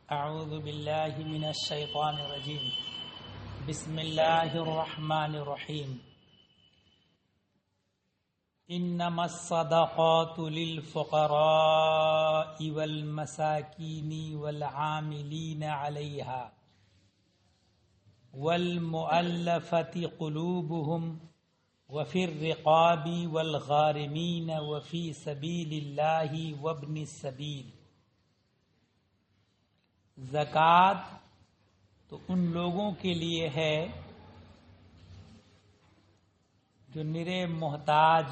اعوذ باللہ من الشیطان الرجیم بسم اللہ الرحمن الرحیم انما الصدقات للفقراء والمساکین والعاملین علیہا والمؤلفة قلوبهم وفي الرقاب والغارمین وفي سبیل اللہ وابن السبیل۔ زکوٰۃ تو ان لوگوں کے لیے ہے جو نرے محتاج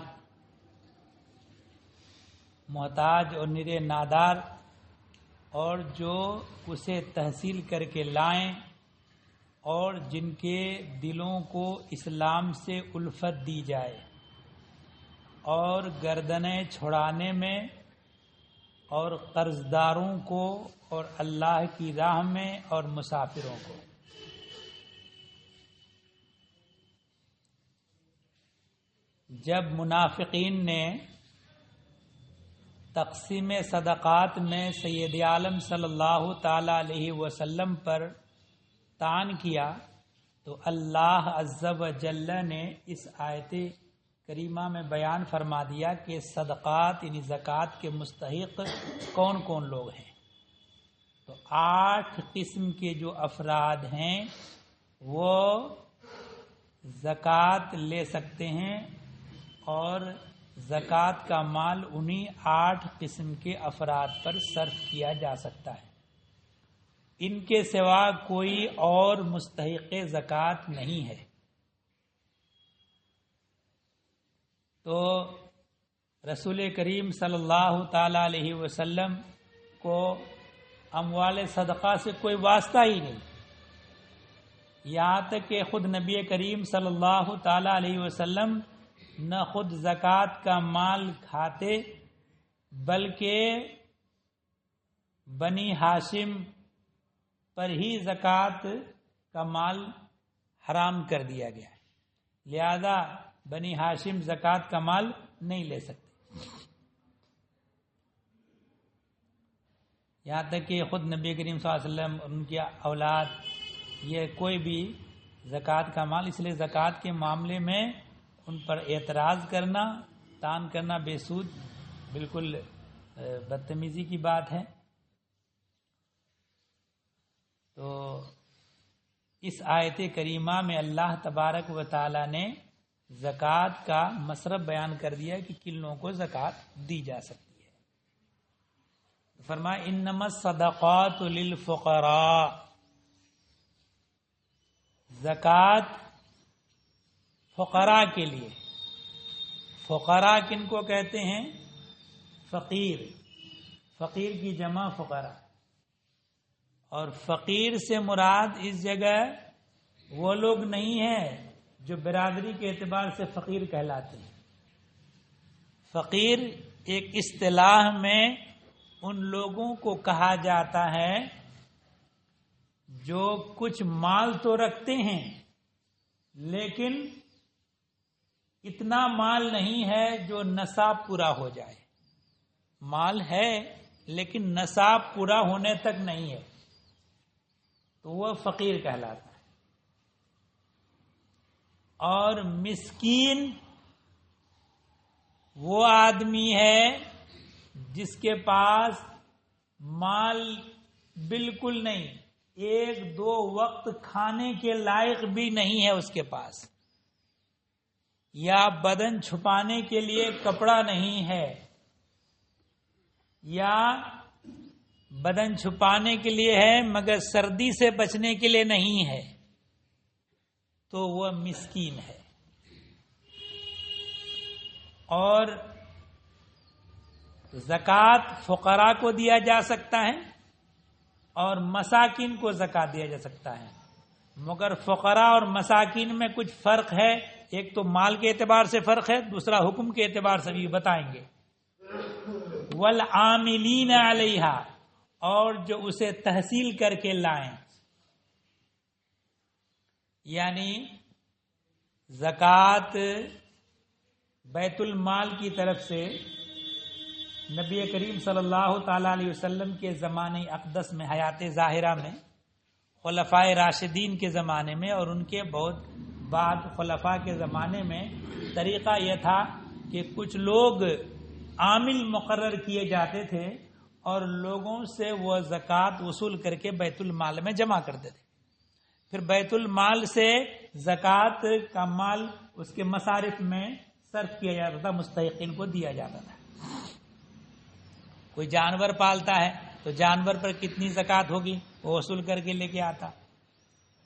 اور نرے نادار، اور جو اسے تحصیل کر کے لائیں اور جن کے دلوں کو اسلام سے الفت دی جائے، اور گردنیں چھڑانے میں اور قرض داروں کو اور اللہ کی راہ میں اور مسافروں کو۔ جب منافقین نے تقسیم صدقات میں سید عالم صلی اللہ تعالی علیہ وسلم پر طعن کیا تو اللہ عز و جل نے اس آیت کریمہ میں بیان فرما دیا کہ صدقات یعنی زکوٰۃ کے مستحق کون کون لوگ ہیں۔ تو 8 قسم کے جو افراد ہیں وہ زکوٰۃ لے سکتے ہیں، اور زکوٰۃ کا مال انہی 8 قسم کے افراد پر صرف کیا جا سکتا ہے۔ ان کے سوا کوئی اور مستحق زکوٰۃ نہیں ہے۔ تو رسول کریم صلی اللہ تعالی علیہ وسلم کو اموال صدقہ سے کوئی واسطہ ہی نہیں، یہاں تک کہ خود نبی کریم صلی اللہ تعالی علیہ وسلم نہ خود زکوٰۃ کا مال کھاتے، بلکہ بنی ہاشم پر ہی زکوٰۃ کا مال حرام کر دیا گیا ہے، لہذا بنی ہاشم زکوٰۃ کا مال نہیں لے سکتے۔ یہاں تک کہ خود نبی کریم صلی اللہ علیہ وسلم، ان کی اولاد، یہ کوئی بھی زکوٰۃ کا مال، اس لیے زکوٰۃ کے معاملے میں ان پر اعتراض کرنا، طعن کرنا بے سود، بالکل بدتمیزی کی بات ہے۔ تو اس آیت کریمہ میں اللہ تبارک و تعالی نے زکوٰۃ کا مصرف بیان کر دیا کہ کن لوگوں کو زکوٰۃ دی جا سکتی ہے۔ فرمایا انما الصدقات للفقراء، زکوٰۃ فقراء کے لیے۔ فقراء کن کو کہتے ہیں؟ فقیر، فقیر کی جمع فقراء، اور فقیر سے مراد اس جگہ وہ لوگ نہیں ہیں جو برادری کے اعتبار سے فقیر کہلاتے ہیں۔ فقیر ایک اصطلاح میں ان لوگوں کو کہا جاتا ہے جو کچھ مال تو رکھتے ہیں لیکن اتنا مال نہیں ہے جو نصاب پورا ہو جائے۔ مال ہے لیکن نصاب پورا ہونے تک نہیں ہے، تو وہ فقیر کہلاتا ہے۔ اور مسکین وہ آدمی ہے جس کے پاس مال بالکل نہیں، 1-2 وقت کھانے کے لائق بھی نہیں ہے اس کے پاس، یا بدن چھپانے کے لیے کپڑا نہیں ہے، یا بدن چھپانے کے لیے ہے مگر سردی سے بچنے کے لیے نہیں ہے، تو وہ مسکین ہے۔ اور زکوٰۃ فقراء کو دیا جا سکتا ہے اور مساکین کو زکوٰۃ دیا جا سکتا ہے، مگر فقراء اور مساکین میں کچھ فرق ہے۔ ایک تو مال کے اعتبار سے فرق ہے، دوسرا حکم کے اعتبار سے بھی بتائیں گے۔ والعاملین علیہا، اور جو اسے تحصیل کر کے لائیں، یعنی زکوٰۃ بیت المال کی طرف سے نبی کریم صلی اللہ تعالی علیہ وسلم کے زمانے اقدس میں، حیات ظاہرہ میں، خلفائے راشدین کے زمانے میں اور ان کے بہت بعد خلفاء کے زمانے میں طریقہ یہ تھا کہ کچھ لوگ عامل مقرر کیے جاتے تھے اور لوگوں سے وہ زکوٰۃ وصول کر کے بیت المال میں جمع کرتے تھے. پھر بیت المال سے زکوٰۃ کا مال اس کے مصارف میں صرف کیا جاتا تھا، مستحقین کو دیا جاتا تھا. کوئی جانور پالتا ہے تو جانور پر کتنی زکوٰۃ ہوگی وہ وصول کر کے لے کے آتا،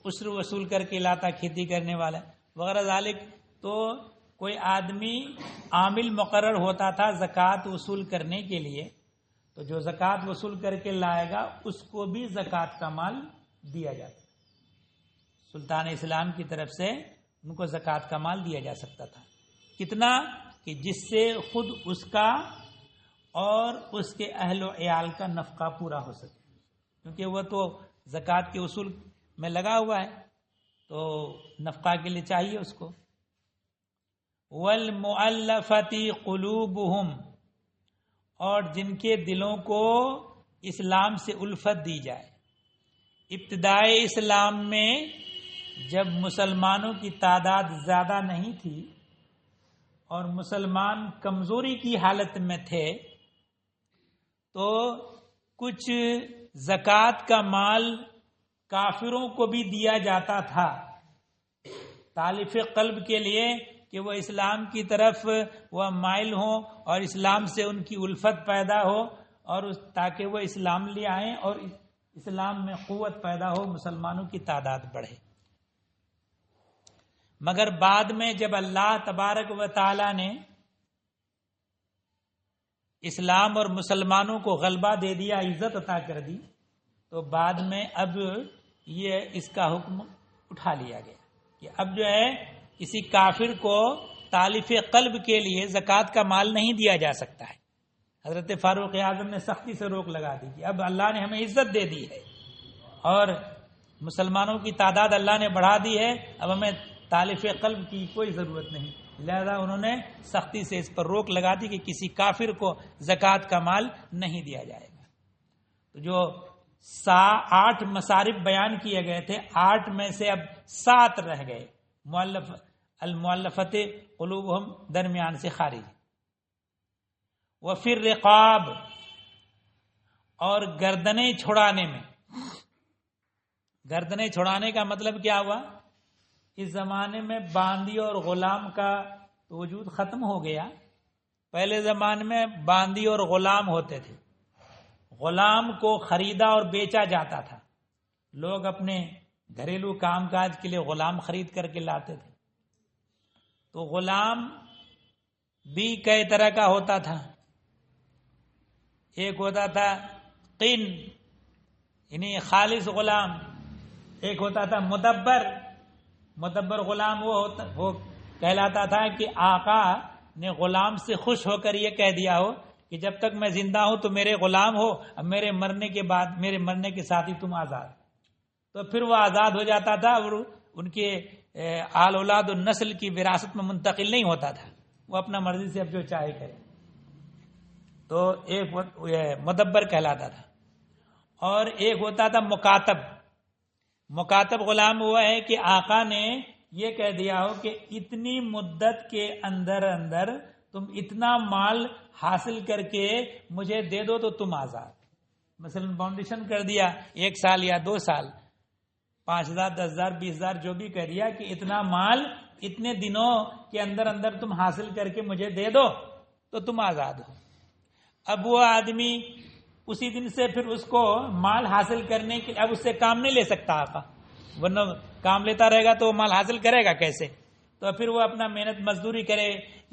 عشر وصول کر کے لاتا کھیتی کرنے والا وغیرہ ذالک. تو کوئی آدمی عامل مقرر ہوتا تھا زکوٰۃ وصول کرنے کے لیے، تو جو زکوٰۃ وصول کر کے لائے گا اس کو بھی زکوٰۃ کا مال دیا جاتا. سلطان اسلام کی طرف سے ان کو زکوٰۃ کا مال دیا جا سکتا تھا. کتنا کہ جس سے خود اس کا اور اس کے اہل و عیال کا نفقہ پورا ہو سکے، کیونکہ وہ تو زکوٰۃ کے اصول میں لگا ہوا ہے تو نفقہ کے لیے چاہیے اس کو. وَالْمُؤَلَّفَةِ قُلُوبُهُمْ، اور جن کے دلوں کو اسلام سے الفت دی جائے. ابتدائے اسلام میں جب مسلمانوں کی تعداد زیادہ نہیں تھی اور مسلمان کمزوری کی حالت میں تھے تو کچھ زکوٰۃ کا مال کافروں کو بھی دیا جاتا تھا تالیف قلب کے لیے کہ وہ اسلام کی طرف وہ مائل ہوں اور اسلام سے ان کی الفت پیدا ہو اور تاکہ وہ اسلام لے آئیں اور اسلام میں قوت پیدا ہو، مسلمانوں کی تعداد بڑھے. مگر بعد میں جب اللہ تبارک و تعالی نے اسلام اور مسلمانوں کو غلبہ دے دیا، عزت عطا کر دی، تو بعد میں اب یہ اس کا حکم اٹھا لیا گیا کہ اب جو ہے کسی کافر کو تالیف قلب کے لیے زکوٰۃ کا مال نہیں دیا جا سکتا ہے. حضرت فاروق اعظم نے سختی سے روک لگا دی کہ اب اللہ نے ہمیں عزت دے دی ہے اور مسلمانوں کی تعداد اللہ نے بڑھا دی ہے، اب ہمیں تالیف قلب کی کوئی ضرورت نہیں. لہذا انہوں نے سختی سے اس پر روک لگا دی کہ کسی کافر کو زکوٰۃ کا مال نہیں دیا جائے گا. تو جو 8 مصارف بیان کیے گئے تھے، 8 میں سے اب 7 رہ گئے. المؤلفۃ قلوبہم درمیان سے خارج. وفی الرقاب، اور گردنیں چھڑانے میں. گردنیں چھڑانے کا مطلب کیا ہوا؟ اس زمانے میں باندی اور غلام کا تو وجود ختم ہو گیا. پہلے زمانے میں باندی اور غلام ہوتے تھے. غلام کو خریدا اور بیچا جاتا تھا. لوگ اپنے گھریلو کام کاج کے لیے غلام خرید کر کے لاتے تھے. تو غلام بھی کئی طرح کا ہوتا تھا. ایک ہوتا تھا قین، یعنی خالص غلام. ایک ہوتا تھا مدبر غلام. وہ کہلاتا تھا کہ آقا نے غلام سے خوش ہو کر یہ کہہ دیا ہو کہ جب تک میں زندہ ہوں تو میرے غلام ہو، اب میرے مرنے کے ساتھ ہی تم آزاد. تو پھر وہ آزاد ہو جاتا تھا اور ان کے آل اولاد و نسل کی وراثت میں منتقل نہیں ہوتا تھا. وہ اپنا مرضی سے اب جو چاہے کرے. تو ایک مدبر کہلاتا تھا. اور ایک ہوتا تھا مکاتب غلام. ہوا ہے کہ آقا نے یہ کہہ دیا ہو کہ اتنی مدت کے اندر تم اتنا مال حاصل کر کے مجھے دے دو تو تم آزاد. مثلا باؤنڈیشن کر دیا 1 سال یا 2 سال، 5,000 10,000 20,000 جو بھی کہہ دیا کہ اتنا مال اتنے دنوں کے اندر تم حاصل کر کے مجھے دے دو تو تم آزاد ہو. اب وہ آدمی اسی دن سے پھر اس کو مال حاصل کرنے کے اب اس سے کام نہیں لے سکتا آقا، ورنہ کام لیتا رہے گا تو وہ مال حاصل کرے گا کیسے؟ تو پھر وہ اپنا محنت مزدوری کرے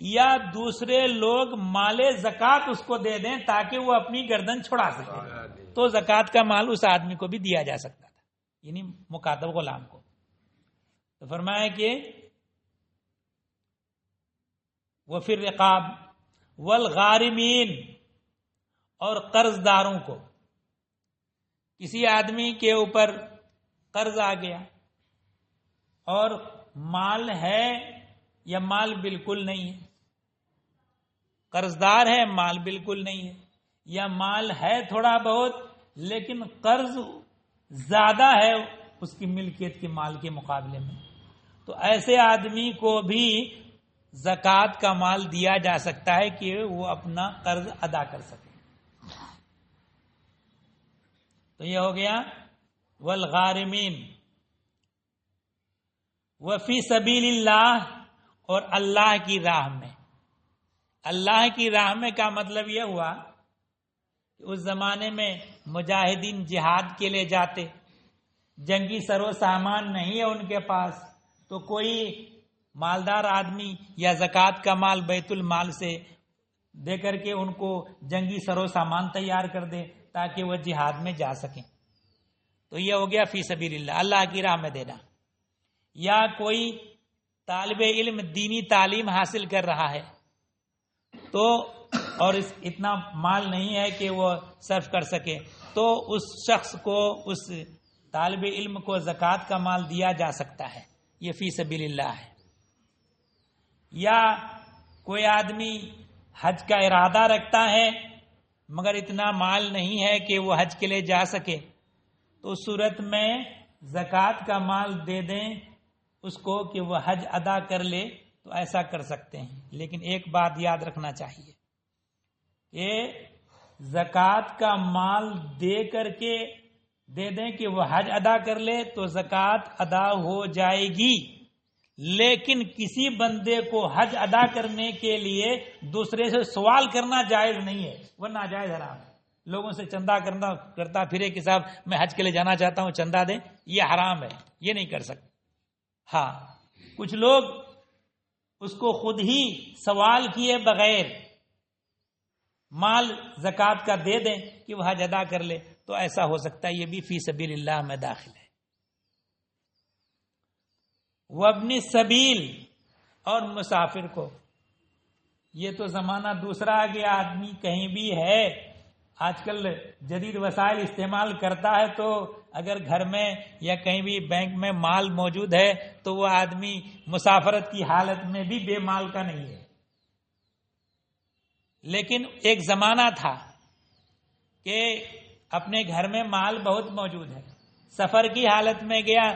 یا دوسرے لوگ مال زکوٰۃ اس کو دے دیں تاکہ وہ اپنی گردن چھڑا سکے. تو زکوٰۃ کا مال اس آدمی کو بھی دیا جا سکتا تھا، یعنی مکاتب غلام کو. تو فرمایا کہ وفی الرقاب والغارمین، اور قرض داروں کو. کسی آدمی کے اوپر قرض آ گیا اور مال ہے یا مال بالکل نہیں ہے، قرض دار ہے مال بالکل نہیں ہے، یا مال ہے تھوڑا بہت لیکن قرض زیادہ ہے اس کی ملکیت کے مال کے مقابلے میں، تو ایسے آدمی کو بھی زکوٰۃ کا مال دیا جا سکتا ہے کہ وہ اپنا قرض ادا کر سکے۔ تو یہ ہو گیا والغارمین وفی سبیل اللہ، اور اللہ کی راہ میں۔ اللہ کی راہ میں کا مطلب یہ ہوا کہ اس زمانے میں مجاہدین جہاد کے لیے جاتے، جنگی سر و سامان نہیں ہے ان کے پاس، تو کوئی مالدار آدمی یا زکوٰۃ کا مال بیت المال سے دے کر کے ان کو جنگی سر و سامان تیار کر دے تاکہ وہ جہاد میں جا سکیں، تو یہ ہو گیا فی سبیل اللہ، اللہ کی راہ میں دینا۔ یا کوئی طالب علم دینی تعلیم حاصل کر رہا ہے تو اور اتنا مال نہیں ہے کہ وہ صرف کر سکے، تو اس شخص کو، اس طالب علم کو زکوٰۃ کا مال دیا جا سکتا ہے، یہ فی سبیل اللہ ہے۔ یا کوئی آدمی حج کا ارادہ رکھتا ہے مگر اتنا مال نہیں ہے کہ وہ حج کے لیے جا سکے، تو اس صورت میں زکوٰۃ کا مال دے دیں اس کو کہ وہ حج ادا کر لے، تو ایسا کر سکتے ہیں۔ لیکن ایک بات یاد رکھنا چاہیے کہ زکوٰۃ کا مال دے کر کے دے دیں کہ وہ حج ادا کر لے تو زکوٰۃ ادا ہو جائے گی، لیکن کسی بندے کو حج ادا کرنے کے لیے دوسرے سے سوال کرنا جائز نہیں ہے، وہ ناجائز حرام ہے۔ لوگوں سے چندہ کرتا پھرے کہ صاحب میں حج کے لیے جانا چاہتا ہوں چندہ دیں، یہ حرام ہے، یہ نہیں کر سکتے۔ ہاں کچھ لوگ اس کو خود ہی سوال کیے بغیر مال زکوٰۃ کا دے دیں کہ وہ حج ادا کر لے، تو ایسا ہو سکتا ہے، یہ بھی فی سبیل اللہ میں داخل ہے۔ وابن السبیل، اور مسافر کو، یہ تو زمانہ دوسرا آ گیا، آدمی کہیں بھی ہے، آج کل جدید وسائل استعمال کرتا ہے، تو اگر گھر میں یا کہیں بھی بینک میں مال موجود ہے تو وہ آدمی مسافرت کی حالت میں بھی بے مال کا نہیں ہے۔ لیکن ایک زمانہ تھا کہ اپنے گھر میں مال بہت موجود ہے، سفر کی حالت میں گیا،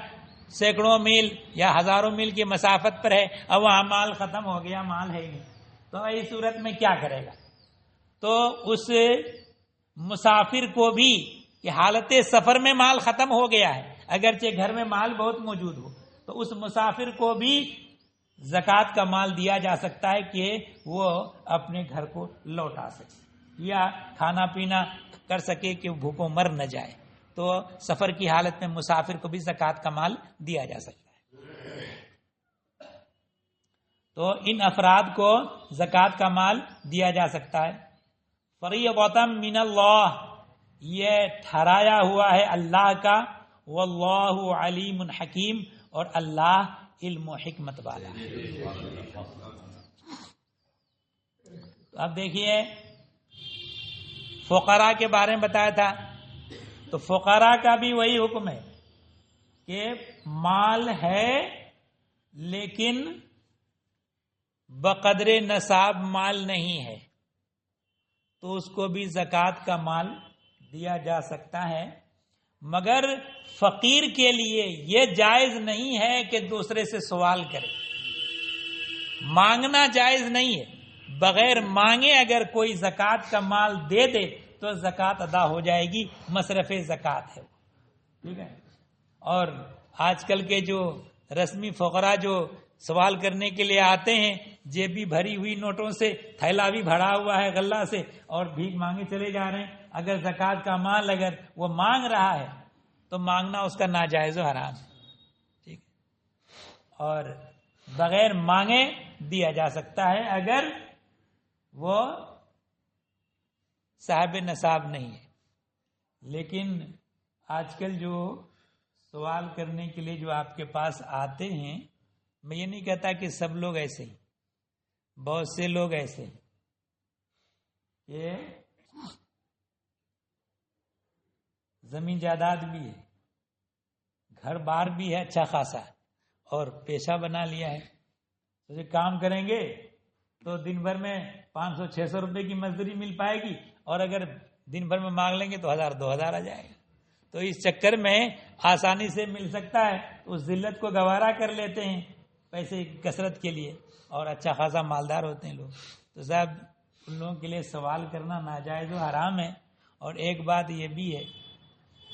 سینکڑوں میل یا ہزاروں میل کی مسافت پر ہے، اب وہاں مال ختم ہو گیا، مال ہے ہی نہیں، تو اس صورت میں کیا کرے گا؟ تو اس مسافر کو بھی کہ حالت سفر میں مال ختم ہو گیا ہے، اگرچہ گھر میں مال بہت موجود ہو، تو اس مسافر کو بھی زکوٰۃ کا مال دیا جا سکتا ہے کہ وہ اپنے گھر کو لوٹا سکے یا کھانا پینا کر سکے کہ بھوکوں مر نہ جائے، تو سفر کی حالت میں مسافر کو بھی زکوٰۃ کا مال دیا جا سکتا ہے۔ تو ان افراد کو زکوٰۃ کا مال دیا جا سکتا ہے۔ فریضۃ من اللہ، یہ ٹھہرایا ہوا ہے اللہ کا، واللہ علیم حکیم، اور اللہ علم و حکمت والا ہے۔ اب دیکھیے فقراء کے بارے میں بتایا تھا، تو فقراء کا بھی وہی حکم ہے کہ مال ہے لیکن بقدر نصاب مال نہیں ہے، تو اس کو بھی زکوٰۃ کا مال دیا جا سکتا ہے، مگر فقیر کے لیے یہ جائز نہیں ہے کہ دوسرے سے سوال کرے، مانگنا جائز نہیں ہے، بغیر مانگے اگر کوئی زکوٰۃ کا مال دے دے تو زکوٰۃ ادا ہو جائے گی، مصرف زکوٰۃ ہے، ٹھیک ہے۔ اور آج کل کے جو رسمی فقراء جو سوال کرنے کے لیے آتے ہیں، جیبی بھری ہوئی نوٹوں سے، تھیلا بھی بھرا ہوا ہے غلہ سے، اور بھیک مانگے چلے جا رہے ہیں، اگر زکوٰۃ کا مال اگر وہ مانگ رہا ہے تو مانگنا اس کا ناجائز و حرام ہے، ٹھیک ہے۔ اور بغیر مانگے دیا جا سکتا ہے اگر وہ صاحب نصاب نہیں ہے۔ لیکن آج کل جو سوال کرنے کے لیے جو آپ کے پاس آتے ہیں، میں یہ نہیں کہتا کہ سب لوگ ایسے ہی، بہت سے لوگ ایسے ہیں کہ زمین جائیداد بھی ہے، گھر بار بھی ہے اچھا خاصا، اور پیشہ بنا لیا ہے، تو کام کریں گے تو دن بھر میں 500-600 روپے کی مزدوری مل پائے گی، اور اگر دن بھر میں مانگ لیں گے تو 1000 2000 آ جائے گا. تو اس چکر میں آسانی سے مل سکتا ہے تو اس ذلت کو گوارا کر لیتے ہیں پیسے کی کثرت کے لیے، اور اچھا خاصا مالدار ہوتے ہیں لوگ. تو صاحب ان لوگوں کے لیے سوال کرنا ناجائز و حرام ہے. اور ایک بات یہ بھی ہے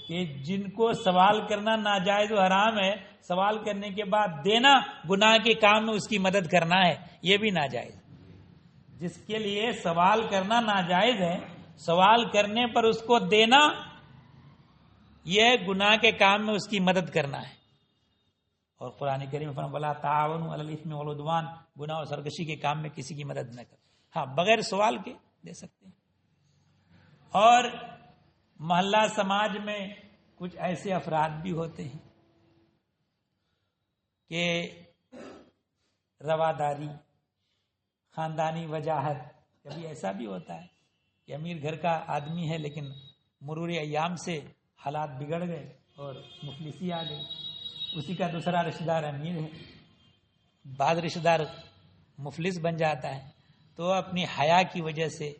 کہ جن کو سوال کرنا ناجائز و حرام ہے، سوال کرنے کے بعد دینا گناہ کے کام میں اس کی مدد کرنا ہے، یہ بھی ناجائز. جس کے لیے سوال کرنا ناجائز ہے، سوال کرنے پر اس کو دینا یہ گناہ کے کام میں اس کی مدد کرنا ہے. اور قرآن کریم فرماتا ہے وَلَا تَعَاوَنُوا عَلَى الْإِثْمِ وَالْعُدْوَانِ، گناہ اور سرکشی کے کام میں کسی کی مدد نہ کرو. ہاں بغیر سوال کے دے سکتے ہیں. اور محلہ سماج میں کچھ ایسے افراد بھی ہوتے ہیں کہ رواداری، خاندانی وجاہت. کبھی ایسا بھی ہوتا ہے کہ امیر گھر کا آدمی ہے لیکن مرور ایام سے حالات بگڑ گئے اور مفلسی آ گئی، اسی کا دوسرا رشتہ دار امیر ہے. بعض رشتہ دار مفلس بن جاتا ہے تو اپنی حیا کی وجہ سے،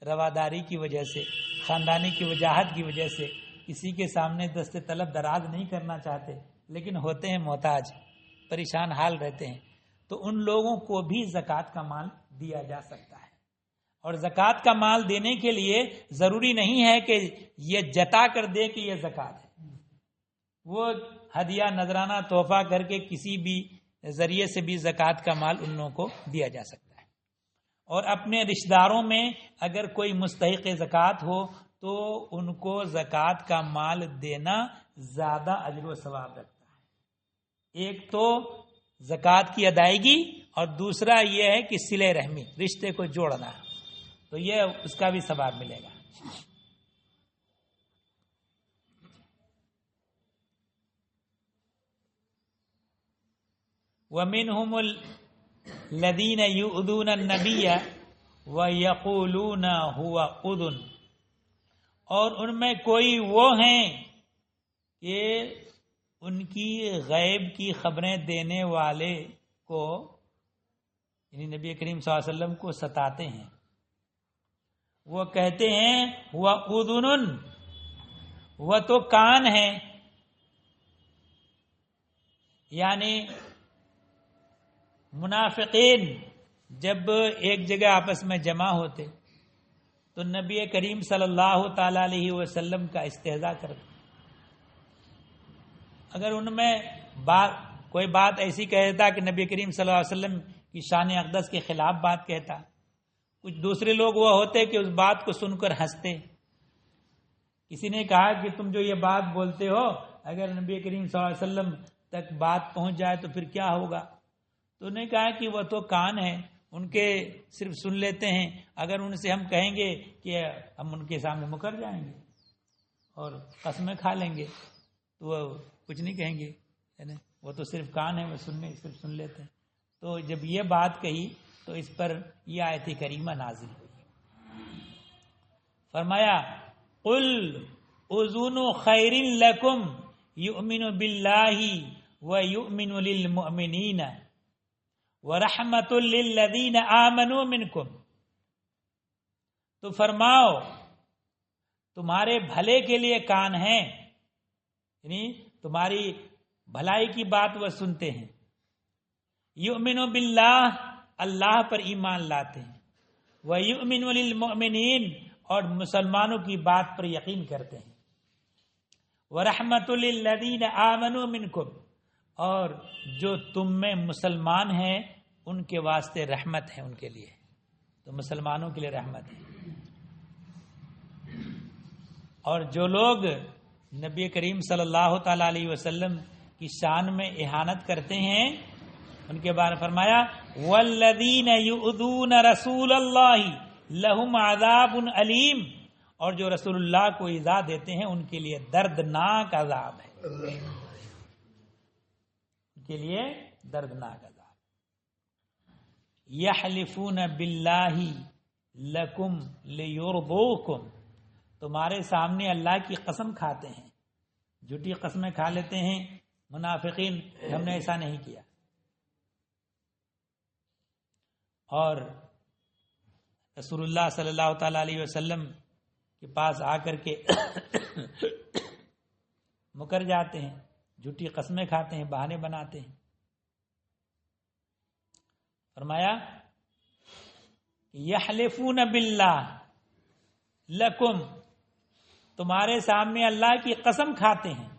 رواداری کی وجہ سے، خاندانی کی وجاہت کی وجہ سے کسی کے سامنے دست طلب دراز نہیں کرنا چاہتے، لیکن ہوتے ہیں محتاج، پریشان حال رہتے ہیں. تو ان لوگوں کو بھی زکوٰۃ کا مال دیا جا سکتا ہے. اور زکوٰۃ کا مال دینے کے لیے ضروری نہیں ہے کہ یہ جتا کر دے کہ یہ زکوٰۃ ہے. وہ ہدیہ، نذرانہ، تحفہ کر کے کسی بھی ذریعے سے بھی زکوٰۃ کا مال ان لوگوں کو دیا جا سکتا ہے. اور اپنے رشتہ داروں میں اگر کوئی مستحق زکوٰۃ ہو تو ان کو زکوٰۃ کا مال دینا زیادہ اجر و ثواب رکھتا ہے. ایک تو زکوٰۃ کی ادائیگی اور دوسرا یہ ہے کہ صلہ رحمی، رشتے کو جوڑنا، تو یہ اس کا بھی ثواب ملے گا. وَمِنْهُمُ الَّذِينَ يُؤْذُونَ النَّبِيَّ وَيَقُولُونَ هُوَ أُذُنٌ، اور ان میں کوئی وہ ہیں کہ ان کی غیب کی خبریں دینے والے کو، یعنی نبی کریم صلی اللہ علیہ وسلم کو ستاتے ہیں. وہ کہتے ہیں ہوا اذن، وہ تو کان ہے. یعنی منافقین جب ایک جگہ آپس میں جمع ہوتے تو نبی کریم صلی اللہ تعالی علیہ وسلم کا استہزاء کرتے. اگر ان میں کوئی بات ایسی کہتا کہ نبی کریم صلی اللہ علیہ وسلم کی شان اقدس کے خلاف بات کہتا، کچھ دوسرے لوگ وہ ہوتے کہ اس بات کو سن کر ہنستے. کسی نے کہا کہ تم جو یہ بات بولتے ہو اگر نبی کریم صلی اللہ علیہ وسلم تک بات پہنچ جائے تو پھر کیا ہوگا؟ تو انہوں نے کہا کہ وہ تو کان ہیں، ان کے صرف سن لیتے ہیں. اگر ان سے ہم کہیں گے کہ ہم ان کے سامنے مکر جائیں گے اور قسمیں کھا لیں گے تو وہ کچھ نہیں کہیں گے، وہ تو صرف کان ہیں، وہ صرف سن لیتے ہیں. تو جب یہ بات کہی تو اس پر یہ آیت کریمہ نازل ہوئی. فرمایا قل اذن خیر لکم یؤمن باللہ ویؤمن للمؤمنین ورحمت للذین آمنوا منکم. تو فرماؤ تمہارے بھلے کے لیے کان ہیں، یعنی تمہاری بھلائی کی بات وہ سنتے ہیں. یؤمن باللہ، اللہ پر ایمان لاتے ہیں. ویؤمن للمؤمنین، اور مسلمانوں کی بات پر یقین کرتے ہیں. ورحمت للذین آمنوا منکم، اور جو تم میں مسلمان ہیں ان کے واسطے رحمت ہے، ان کے لیے، تو مسلمانوں کے لیے رحمت ہے. اور جو لوگ نبی کریم صلی اللہ تعالی علیہ وسلم کی شان میں اہانت کرتے ہیں ان کے بارے میں فرمایا والذین یؤذون رسول اللہ لہم عذاب علیم، اور جو رسول اللہ کو ایذا دیتے ہیں ان کے لیے دردناک عذاب ہے، ان کے لیے دردناک عذاب. یحلفون باللہ لکم لیرضوکم، تمہارے سامنے اللہ کی قسم کھاتے ہیں، جھوٹی قسمیں کھا لیتے ہیں منافقین، ہم نے ایسا نہیں کیا. اور رسول اللہ صلی اللہ تعالی علیہ وسلم کے پاس آ کر کے مکر جاتے ہیں، جھوٹی قسمیں کھاتے ہیں، بہانے بناتے ہیں۔ فرمایا یحلفون باللہ لکم، تمہارے سامنے اللہ کی قسم کھاتے ہیں،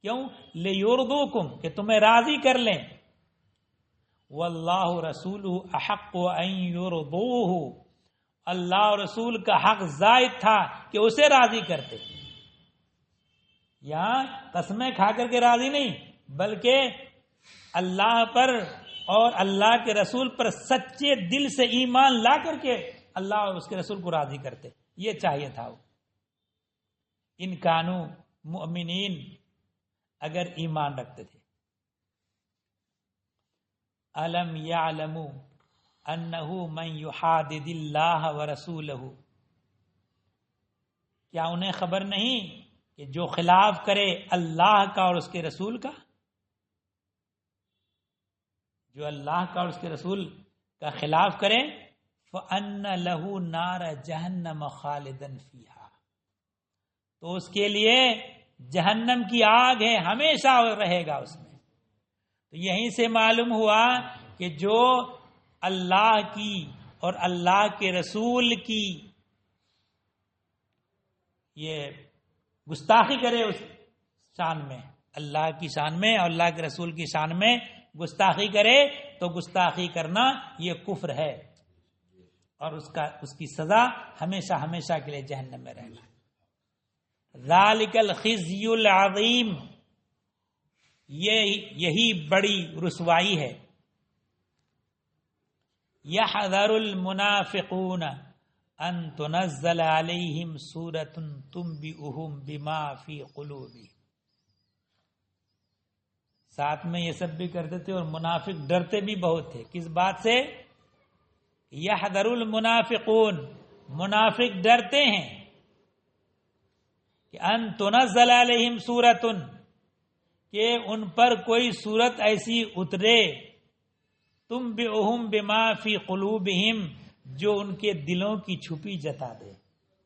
کیوں؟ لیردوکم، کہ تمہیں راضی کر لیں، واللہ رسولہ احق ان یرضوہ، اللہ اور رسول کا حق زائد تھا کہ اسے راضی کرتے۔ یہاں قسمیں کھا کر کے راضی نہیں، بلکہ اللہ پر اور اللہ کے رسول پر سچے دل سے ایمان لا کر کے اللہ اور اس کے رسول کو راضی کرتے، یہ چاہیے تھا۔ ان کانوا مؤمنین، اگر ایمان رکھتے تھے۔ الم یعلموا انہ من یحادد اللہ ورسولہ، کیا انہیں خبر نہیں کہ جو خلاف کرے اللہ کا اور اس کے رسول کا، جو اللہ کا اور اس کے رسول کا خلاف کرے، فَأَنَّ لَهُ نَارَ جَهَنَّمَ خَالِدًا فِيهَا، تو اس کے لیے جہنم کی آگ ہے، ہمیشہ رہے گا اس میں۔ تو یہیں سے معلوم ہوا کہ جو اللہ کی اور اللہ کے رسول کی یہ گستاخی کرے اس شان میں، اللہ کی شان میں اور اللہ کے رسول کی شان میں گستاخی کرے، تو گستاخی کرنا یہ کفر ہے، اور اس کی سزا ہمیشہ ہمیشہ کے لیے جہنم میں رہنا۔ ذالک الخزی العظیم، یہی بڑی رسوائی ہے۔ یحذر المنافقون ان تنزل علیہم سورۃ تنبئہم بما فی قلوبہم، ساتھ میں یہ سب بھی کرتے تھے، اور منافق ڈرتے بھی بہت تھے، کس بات سے؟ یحذر المنافقون، منافق ڈرتے ہیں کہ ان تنزل علیہم سورۃ، کہ ان پر کوئی سورت ایسی اترے، تنبئہم بما فی قلوبہم، جو ان کے دلوں کی چھپی جتا دے۔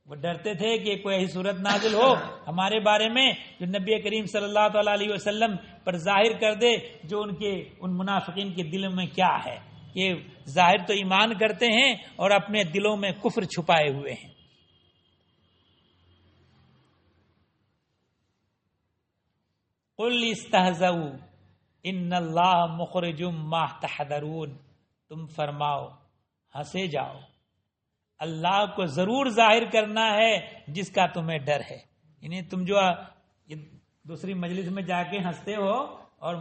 وہ ڈرتے تھے کہ کوئی ایسی صورت نازل ہو ہمارے بارے میں جو نبی کریم صلی اللہ تعالی علیہ وسلم پر ظاہر کر دے جو ان منافقین کے دلوں میں کیا ہے، کہ ظاہر تو ایمان کرتے ہیں اور اپنے دلوں میں کفر چھپائے ہوئے ہیں۔ قل استہزؤا ان اللہ مخرج ما تحذرون، تم فرماؤ ہنسے جاؤ، اللہ کو ضرور ظاہر کرنا ہے جس کا تمہیں ڈر ہے۔ یعنی تم جو دوسری مجلس میں جا کے ہنستے ہو اور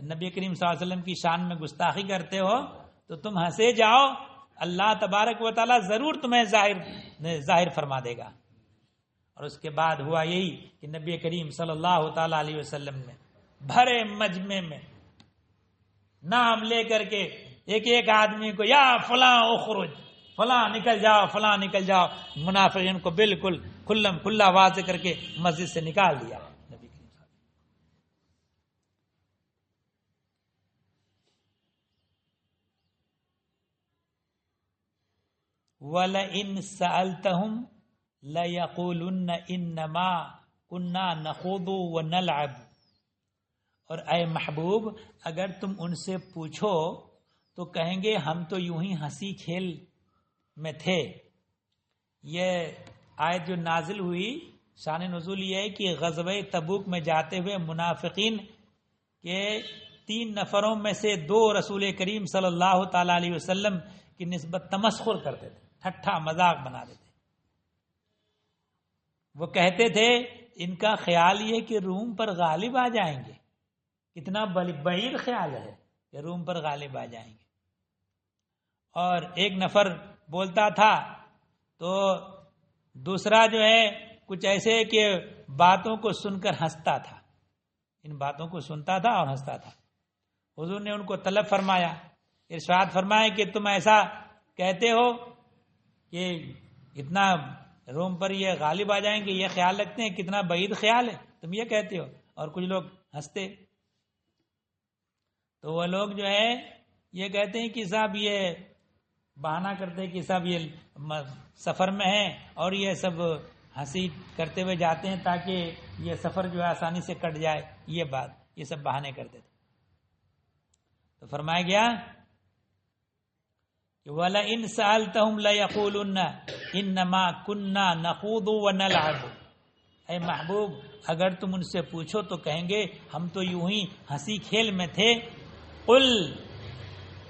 نبی کریم صلی اللہ علیہ وسلم کی شان میں گستاخی کرتے ہو، تو تم ہنسے جاؤ، اللہ تبارک و تعالی ضرور تمہیں ظاہر فرما دے گا۔ اور اس کے بعد ہوا یہی کہ نبی کریم صلی اللہ تعالی علیہ وسلم نے بھرے مجمع میں نام لے کر کے ایک ایک آدمی کو، یا فلاں اخرج، فلاں نکل جاؤ، فلاں نکل جاؤ، منافقین کو بالکل کھلم کھلا واضح کر کے مسجد سے نکال دیا نبی کریم صلی اللہ علیہ وسلم۔ وَلَئِنْ سَأَلْتَهُمْ لَيَقُولُنَّ إِنَّمَا كُنَّا نَخُوضُ وَنَلْعَبُ، اور اے محبوب اگر تم ان سے پوچھو تو کہیں گے ہم تو یوں ہی ہنسی کھیل میں تھے۔ یہ آیت جو نازل ہوئی، شان نزول یہ ہے کہ غزوہ تبوک میں جاتے ہوئے منافقین کے 3 نفروں میں سے 2 رسول کریم صلی اللہ تعالی علیہ وسلم کی نسبت تمسخر کرتے تھے، ٹھٹھا مذاق بنا دیتے۔ وہ کہتے تھے ان کا خیال یہ کہ روم پر غالب آ جائیں گے، کتنا بعید خیال ہے کہ روم پر غالب آ جائیں گے۔ اور ایک نفر بولتا تھا تو دوسرا جو ہے کچھ ایسے کہ باتوں کو سن کر ہنستا تھا، ان باتوں کو سنتا تھا اور ہنستا تھا۔ حضور نے ان کو طلب فرمایا، ارشاد فرمایا کہ تم ایسا کہتے ہو کہ اتنا روم پر یہ غالب آ جائیں گے، یہ خیال رکھتے ہیں، کتنا بعید خیال ہے، تم یہ کہتے ہو۔ اور کچھ لوگ ہنستے۔ تو وہ لوگ جو ہے یہ کہتے ہیں کہ صاحب یہ بہانہ کرتے کہ سب یہ سفر میں ہیں اور یہ سب ہنسی کرتے ہوئے جاتے ہیں تاکہ یہ سفر جو ہے آسانی سے کٹ جائے، یہ سب بہانے کرتے تھے. تو فرمایا گیا کہ وَلَئِنْ سَأَلْتَهُمْ لَيَقُولُنَّ إِنَّمَا كُنَّا نَخُوضُ وَنَلْعَبُ. اے محبوب اگر تم ان سے پوچھو تو کہیں گے ہم تو یوں ہی ہنسی کھیل میں تھے. قُلْ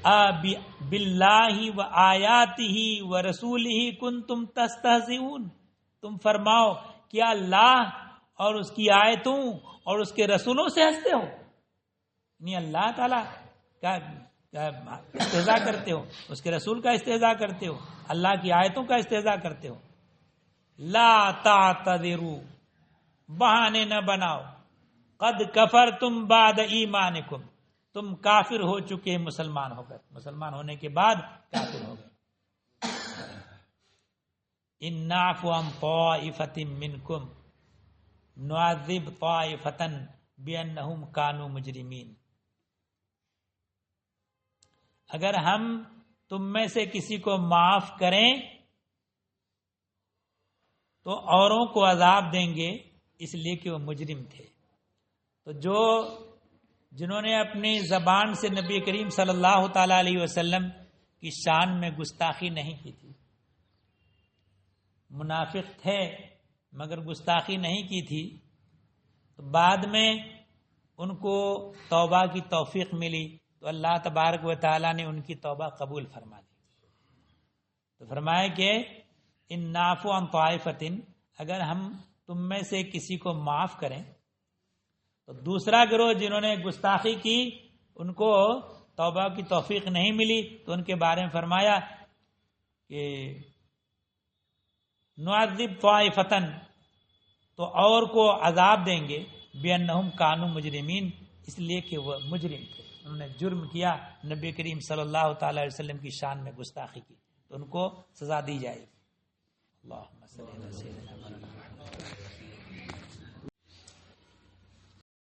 بِاللَّهِ وَآيَاتِهِ وَرَسُولِهِ كُنْتُمْ تَسْتَهْزِئُونَ. تم فرماؤ کیا اللہ اور اس کی آیتوں اور اس کے رسولوں سے ہنستے ہو؟ یعنی اللہ تعالیٰ کا استہزاء کرتے ہو، اس کے رسول کا استہزاء کرتے ہو، اللہ کی آیتوں کا استہزاء کرتے ہو. لا تعتذروا، بہانے نہ بناؤ. قد کفرتم بعد ایمانکم، تم کافر ہو چکے مسلمان ہو کر، مسلمان ہونے کے بعد کافر ہو گئے. ان نعفو عن طائفۃ منکم نعذب طائفۃ بانہم کانوا مجرمین. اگر ہم تم میں سے کسی کو معاف کریں تو اوروں کو عذاب دیں گے اس لیے کہ وہ مجرم تھے. تو جنہوں نے اپنی زبان سے نبی کریم صلی اللہ تعالی علیہ وسلم کی شان میں گستاخی نہیں کی تھی، منافق تھے مگر گستاخی نہیں کی تھی، تو بعد میں ان کو توبہ کی توفیق ملی تو اللہ تبارک و تعالیٰ نے ان کی توبہ قبول فرما دی. تو فرمایا کہ ان نعفو عن طائفۃ، اگر ہم تم میں سے کسی کو معاف کریں تو دوسرا گروہ جنہوں نے گستاخی کی ان کو توبہ کی توفیق نہیں ملی تو ان کے بارے میں فرمایا کہ نعذب طائفۃ، تو اور کو عذاب دیں گے بانہم کانوا مجرمین، اس لیے کہ وہ مجرم تھے، انہوں نے جرم کیا، نبی کریم صلی اللہ تعالی علیہ وسلم کی شان میں گستاخی کی تو ان کو سزا دی جائے گی. اللہم صلی علی سیدنا محمد.